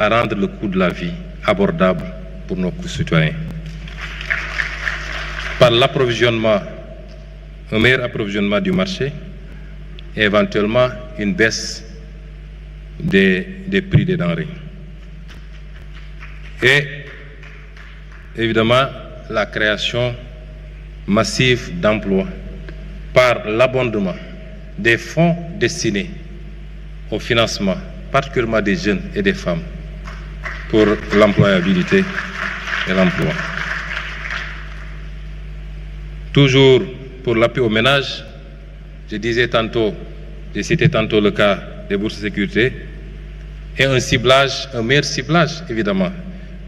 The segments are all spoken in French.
à rendre le coût de la vie abordable pour nos concitoyens. Par l'approvisionnement, un meilleur approvisionnement du marché et éventuellement une baisse des prix des denrées. Et évidemment, la création massive d'emplois par l'abondement des fonds destinés au financement, particulièrement des jeunes et des femmes, pour l'employabilité et l'emploi. Toujours pour l'appui aux ménages, j'ai cité tantôt le cas des bourses de sécurité, et un meilleur ciblage, évidemment.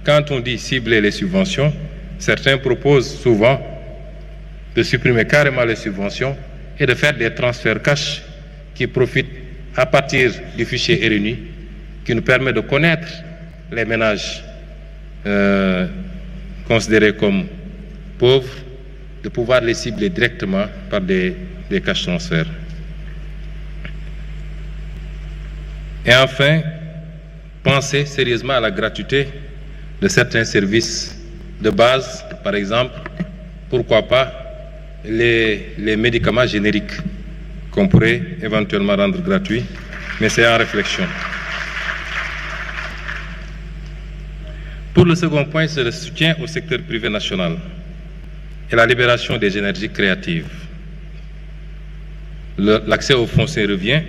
Quand on dit cibler les subventions, certains proposent souvent de supprimer carrément les subventions et de faire des transferts cash qui profitent à partir du fichier RNU, qui nous permet de connaître les ménages considérés comme pauvres, de pouvoir les cibler directement par des cash transferts. Et enfin, penser sérieusement à la gratuité de certains services de base, par exemple, pourquoi pas les médicaments génériques qu'on pourrait éventuellement rendre gratuits, mais c'est en réflexion. Pour le second point, c'est le soutien au secteur privé national et la libération des énergies créatives. L'accès au foncier revient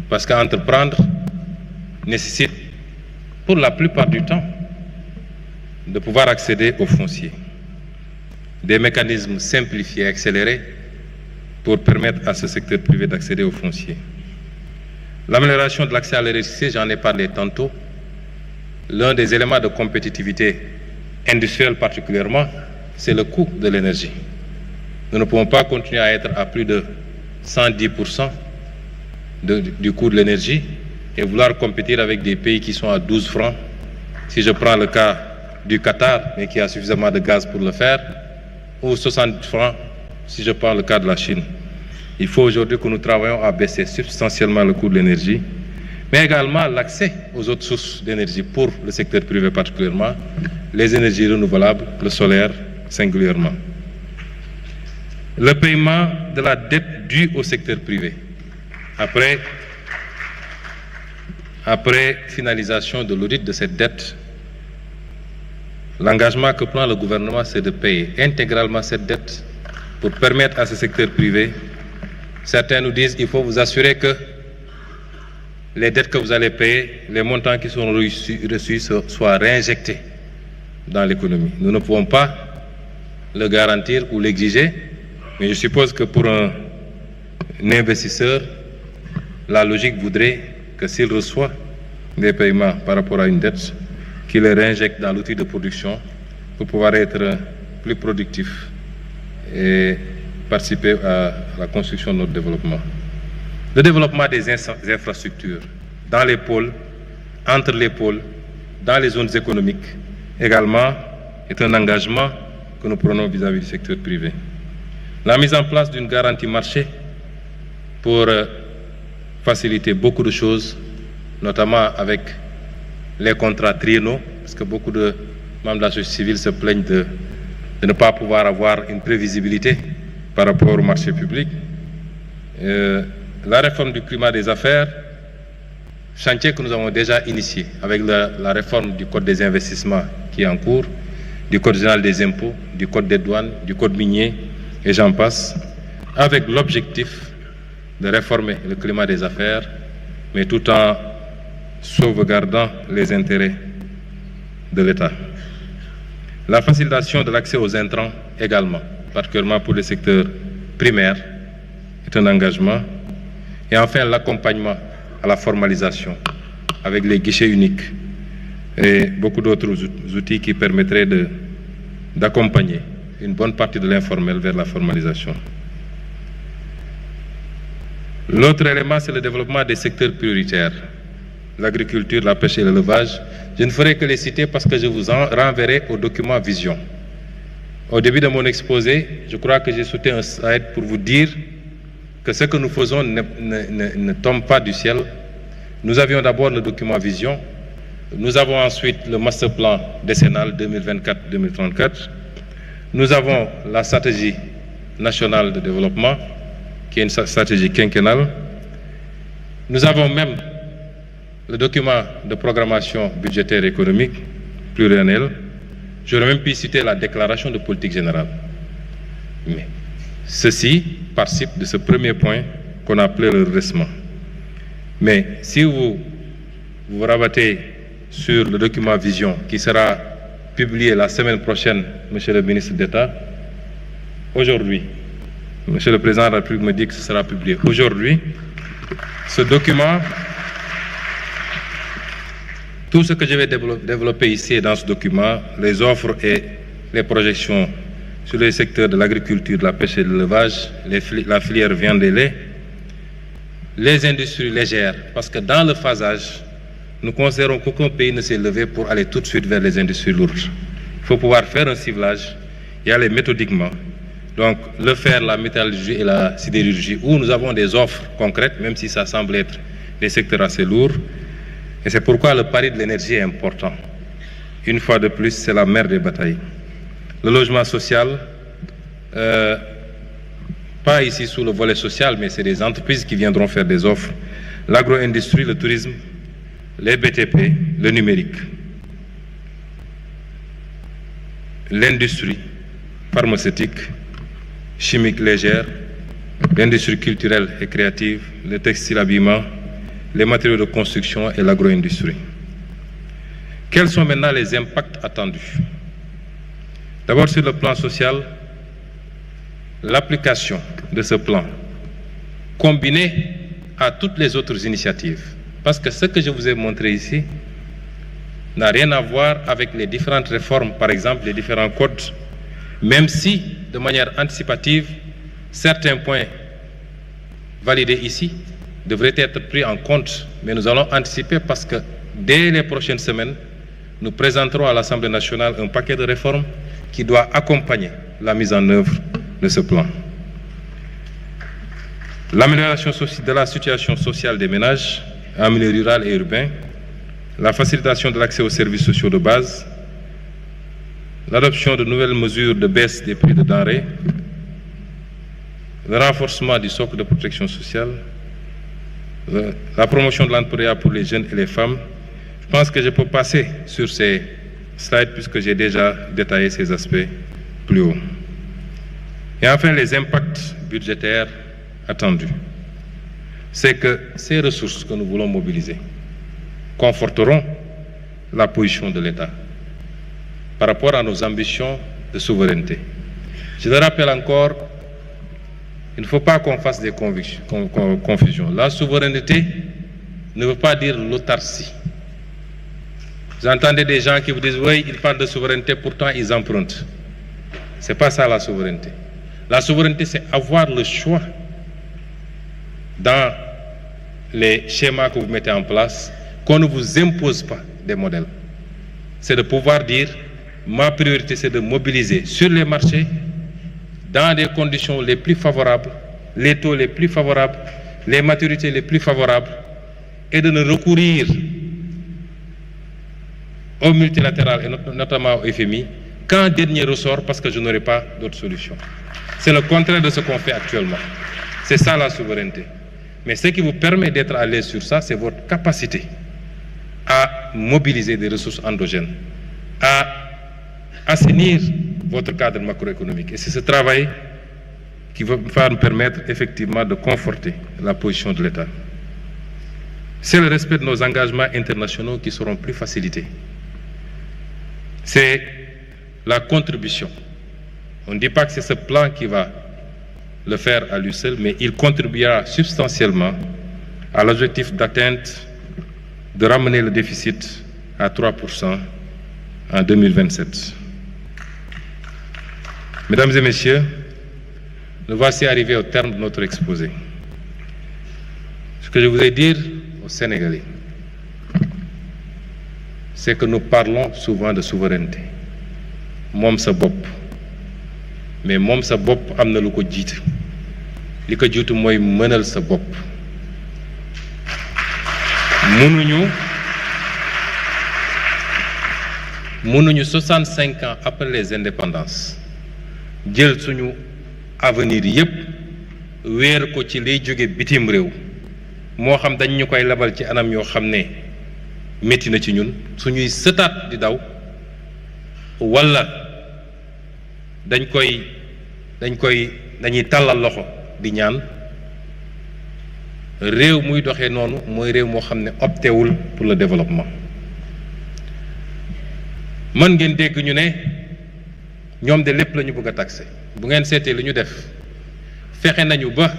parce qu'entreprendre nécessite, pour la plupart du temps, de pouvoir accéder au foncier. Des mécanismes simplifiés et accélérés pour permettre à ce secteur privé d'accéder au foncier. L'amélioration de l'accès à l'électricité, j'en ai parlé tantôt. L'un des éléments de compétitivité industrielle particulièrement, c'est le coût de l'énergie. Nous ne pouvons pas continuer à être à plus de 110% du coût de l'énergie et vouloir compétir avec des pays qui sont à 12 francs. Si je prends le cas du Qatar, mais qui a suffisamment de gaz pour le faire, ou 60 francs si je prends le cas de la Chine. Il faut aujourd'hui que nous travaillions à baisser substantiellement le coût de l'énergie, mais également l'accès aux autres sources d'énergie pour le secteur privé particulièrement, les énergies renouvelables, le solaire singulièrement. Le paiement de la dette due au secteur privé. Après finalisation de l'audit de cette dette, l'engagement que prend le gouvernement, c'est de payer intégralement cette dette pour permettre à ce secteur privé. Certains nous disent qu'il faut vous assurer que les dettes que vous allez payer, les montants qui sont reçus soient réinjectés dans l'économie. Nous ne pouvons pas le garantir ou l'exiger, mais je suppose que pour un investisseur, la logique voudrait que s'il reçoit des paiements par rapport à une dette, qu'il les réinjecte dans l'outil de production pour pouvoir être plus productif et participer à la construction de notre développement. Le développement des infrastructures dans les pôles, entre les pôles, dans les zones économiques, également, est un engagement que nous prenons vis-à-vis du secteur privé. La mise en place d'une garantie marché pour faciliter beaucoup de choses, notamment avec les contrats triennaux, parce que beaucoup de membres de la société civile se plaignent de ne pas pouvoir avoir une prévisibilité par rapport au marché public. La réforme du climat des affaires, chantier que nous avons déjà initié avec la réforme du Code des investissements qui est en cours, du Code général des impôts, du Code des douanes, du Code minier, et j'en passe, avec l'objectif de réformer le climat des affaires, mais tout en sauvegardant les intérêts de l'État. La facilitation de l'accès aux intrants également, particulièrement pour le secteur primaire, est un engagement. Et enfin, l'accompagnement à la formalisation avec les guichets uniques et beaucoup d'autres outils qui permettraient d'accompagner une bonne partie de l'informel vers la formalisation. L'autre élément, c'est le développement des secteurs prioritaires, l'agriculture, la pêche et l'élevage. Je ne ferai que les citer parce que je vous en renverrai au document Vision. Au début de mon exposé, je crois que j'ai sauté un slide pour vous dire que ce que nous faisons ne tombe pas du ciel. Nous avions d'abord le document Vision, Nous avons ensuite le master plan décennal 2024-2034. Nous avons la stratégie nationale de développement, qui est une stratégie quinquennale. Nous avons même le document de programmation budgétaire et économique pluriannuel. J'aurais même pu citer la déclaration de politique générale. Mais ceci participe de ce premier point qu'on a appelé le redressement. Mais si vous vous rabattez sur le document Vision qui sera publié la semaine prochaine, Monsieur le ministre d'État, aujourd'hui, Monsieur le Président de la République me dit que ce sera publié aujourd'hui, ce document, tout ce que je vais développer ici et dans ce document, les offres et les projections sur les secteurs de l'agriculture, de la pêche et de l'élevage, la filière viande et lait, les industries légères, parce que dans le phasage, nous considérons qu'aucun pays ne s'est levé pour aller tout de suite vers les industries lourdes. Il faut pouvoir faire un ciblage, y aller méthodiquement. Donc, le fer, la métallurgie et la sidérurgie, où nous avons des offres concrètes, même si ça semble être des secteurs assez lourds. Et c'est pourquoi le pari de l'énergie est important. Une fois de plus, c'est la mère des batailles. Le logement social, pas ici sous le volet social, mais c'est des entreprises qui viendront faire des offres. L'agro-industrie, le tourisme, les BTP, le numérique, l'industrie pharmaceutique, chimique légère, l'industrie culturelle et créative, le textile habillement, les matériaux de construction et l'agro-industrie. Quels sont maintenant les impacts attendus? D'abord, sur le plan social, l'application de ce plan, combinée à toutes les autres initiatives, parce que ce que je vous ai montré ici n'a rien à voir avec les différentes réformes, par exemple les différents codes, même si, de manière anticipative, certains points validés ici devraient être pris en compte, mais nous allons anticiper parce que dès les prochaines semaines, nous présenterons à l'Assemblée nationale un paquet de réformes qui doit accompagner la mise en œuvre de ce plan. L'amélioration de la situation sociale des ménages en milieu rural et urbain, la facilitation de l'accès aux services sociaux de base, l'adoption de nouvelles mesures de baisse des prix de denrées, le renforcement du socle de protection sociale, la promotion de l'entrepreneuriat pour les jeunes et les femmes. Je pense que je peux passer sur ces slides puisque j'ai déjà détaillé ces aspects plus haut. Et enfin, les impacts budgétaires attendus. C'est que ces ressources que nous voulons mobiliser conforteront la position de l'État par rapport à nos ambitions de souveraineté. Je le rappelle encore, il ne faut pas qu'on fasse des confusions. La souveraineté ne veut pas dire l'autarcie. Vous entendez des gens qui vous disent, oui, ils parlent de souveraineté, pourtant ils empruntent. Ce n'est pas ça la souveraineté. La souveraineté, c'est avoir le choix dans les schémas que vous mettez en place, qu'on ne vous impose pas des modèles. C'est de pouvoir dire, ma priorité, c'est de mobiliser sur les marchés, dans les conditions les plus favorables, les taux les plus favorables, les maturités les plus favorables, et de ne recourir au multilatéral et notamment au FMI qu'en dernier ressort parce que je n'aurai pas d'autre solution. C'est le contraire de ce qu'on fait actuellement. C'est ça la souveraineté. Mais ce qui vous permet d'être à l'aise sur ça, c'est votre capacité à mobiliser des ressources endogènes, à assainir votre cadre macroéconomique. Et c'est ce travail qui va nous permettre effectivement de conforter la position de l'État. C'est le respect de nos engagements internationaux qui seront plus facilités. C'est la contribution. On ne dit pas que c'est ce plan qui va le faire à lui seul, mais il contribuera substantiellement à l'objectif d'atteinte de ramener le déficit à 3% en 2027. Mesdames et messieurs, nous voici arrivés au terme de notre exposé. Ce que je voudrais dire aux Sénégalais, c'est que nous parlons souvent de souveraineté. Moom sa bopp, mais moom sa bopp am na lu ko jiitu. Li ko jiitu mooy mënal sa bopp. mënuñu 65 ans après les indépendances jël suñu avenir yépp wéer ko ci liy jóge bitim réew moo xam dañ ñu koy labal ci anam yoo xam ne métti na ci ñun suñuy sëtaat di daw walla dañuy tàllal loxo di ñaan réew muy doxee noonu mooy réew moo xam ne optewul pour le développement. mën ngeen dégg ñu ne ñoom de lépp la ñu bëgg a taxé bu ngeen seetee li ñu def fexe nañu ba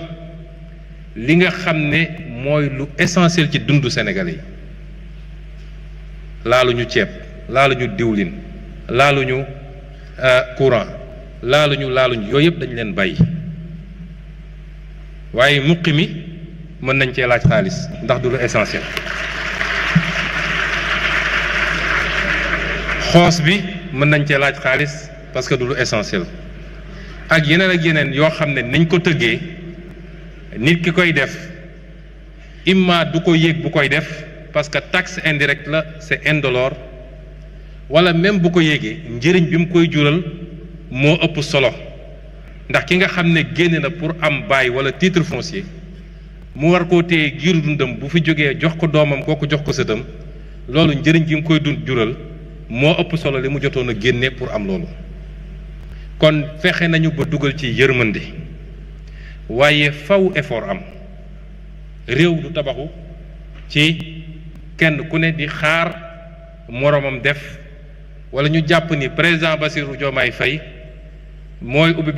li nga xam ne mooy lu essentiel ci dundu Sénégalais yi laaluñu ceeb laaluñu diwlin laaluñu courant laaluñu yooyu yëpp dañ leen bàyyi waaye muqi mi mën nañ cee laaj xaalis ndax du lu essentiel. xoos bi mën nañ cee laaj xaalis parce que du lu essentiel ak yeneen yoo xam ne nañ ko tëggee nit ki koy def imma du ko yéeg bu koy def parce que taxe indirecte la c'est indolore wala même bu ko yéegee njëriñ bi mu koy jural moo ëpp solo ndax ki nga xam ne génne na pour am bail wala titre foncier mu war koo téye giiru dundam bu fi jógee jox ko doomam kooku jox ko sëtam loolu njëriñ gi mu koy jural moo ëpp solo li mu jotoon a génne pour am loolu kon fexe nañu ba dugal ci yërmande waaye faw effort am réew du tabaxu ci kenn ku ne di xaar moroomam def wala ñu jàpp ni président Bassirou Diomaye Faye mooy ubbi